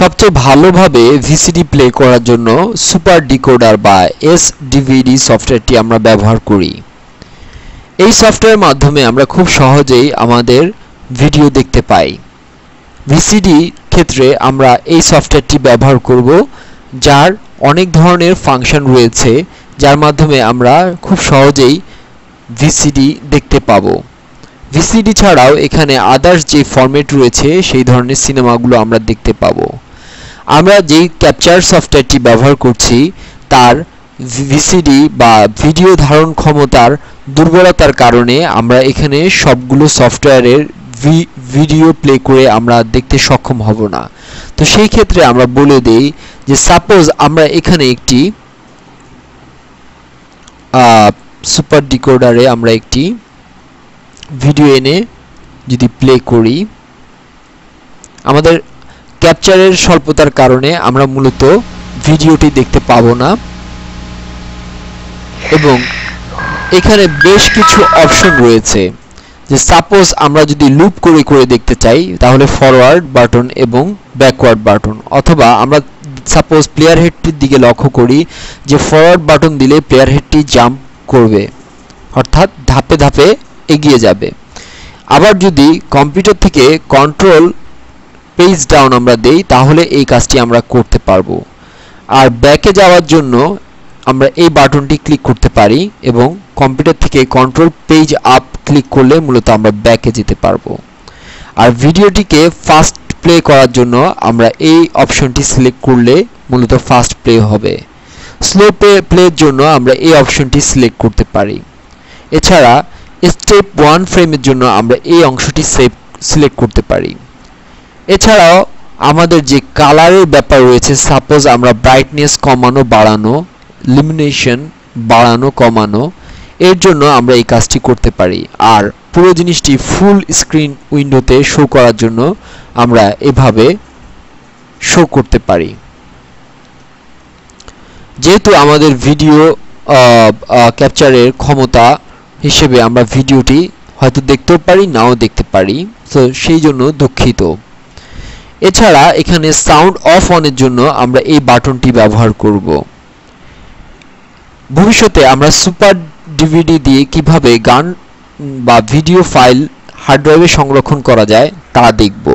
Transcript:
সবচেয়ে ভালোভাবে VCD play করার জন্য সুপার ডিকোডার বা এসডিভিডি সফটওয়্যারটি আমরা ব্যবহার করি। এই সফটওয়্যারের মাধ্যমে আমরা খুব সহজেই আমাদের ভিডিও দেখতে পাই। ভিসিডি ক্ষেত্রে আমরা এই সফটওয়্যারটি ব্যবহার করব, যার অনেক ধরনের ফাংশন রয়েছে, যার মাধ্যমে আমরা খুব সহজেই ভিসিডি দেখতে পাবো। ভিসিডি ছাড়াও এখানে আদার্স যে ফরম্যাট রয়েছে সেই ধরনের সিনেমাগুলো আমরা দেখতে পাবো। আমরা যেই ক্যাপচার সফটওয়্যারটি ব্যবহার করছি তার ভিসিডি বা ভিডিও ধারণ ক্ষমতার দুর্বলতার কারণে আমরা এখানে সবগুলো সফটওয়্যারের ভিডিও প্লে করে আমরা দেখতে সক্ষম হব না। তো সেই ক্ষেত্রে আমরা বলে দেই যে সাপোজ আমরা এখানে একটি সুপার ডিকোডারে আমরা একটি ভিডিও এনে যদি প্লে করি, আমাদের ক্যাপচারের স্বল্পতার কারণে আমরা মূলত ভিডিওটি দেখতে পাবো না এবং এখানে বেশ কিছু অপশন রয়েছে। যে সাপোজ আমরা যদি লুপ করে করে দেখতে চাই তাহলে ফরওয়ার্ড বাটন এবং ব্যাকওয়ার্ড বাটন, অথবা আমরা সাপোজ প্লেয়ার হেডটির দিকে লক্ষ্য করি যে ফরওয়ার্ড বাটন দিলে প্লেয়ার হেডটি জাম্প করবে, অর্থাৎ ধাপে ধাপে এগিয়ে যাবে। আবার যদি কম্পিউটার থেকে কন্ট্রোল পেজ ডাউন আমরা দেই তাহলে এই কাজটি আমরা করতে পারবো। আর ব্যাকে যাওয়ার জন্য আমরা এই বাটনটি ক্লিক করতে পারি এবং কম্পিউটার থেকে কন্ট্রোল পেজ আপ ক্লিক করলে মূলত আমরা ব্যাকে যেতে পারবো। আর ভিডিওটিকে ফাস্ট প্লে করার জন্য আমরা এই অপশনটি সিলেক্ট করলে মূলত ফাস্ট প্লে হবে। স্লো প্লের জন্য আমরা এই অপশনটি সিলেক্ট করতে পারি। এছাড়া স্টেপ 1 ফ্রেমের জন্য আমরা এই অংশটি সিলেক্ট করতে পারি। এছাড়াও আমাদের যে কালারের ব্যাপার রয়েছে, সাপোজ আমরা ব্রাইটনেস কমানো বাড়ানো, ইলুমিনেশন বাড়ানো কমানো, এর জন্য আমরা এই কাজটি করতে পারি। আর পুরো জিনিসটি ফুল স্ক্রিন উইন্ডোতে শো করার জন্য আমরা এভাবে শো করতে পারি। যেহেতু আমাদের ভিডিও ক্যাপচারের ক্ষমতা হিসেবে আমরা ভিডিওটি হয়তো দেখতেও পারি নাও দেখতে পারি, তো সেই জন্য দুঃখিত। এছাড়া এখানে সাউন্ড অফ অনের জন্য আমরা এই বাটনটি ব্যবহার করব। ভবিষ্যতে আমরা সুপার ডিভিডি দিয়ে কিভাবে গান বা ভিডিও ফাইল হার্ড ড্রাইভে সংরক্ষণ করা যায় তা দেখব।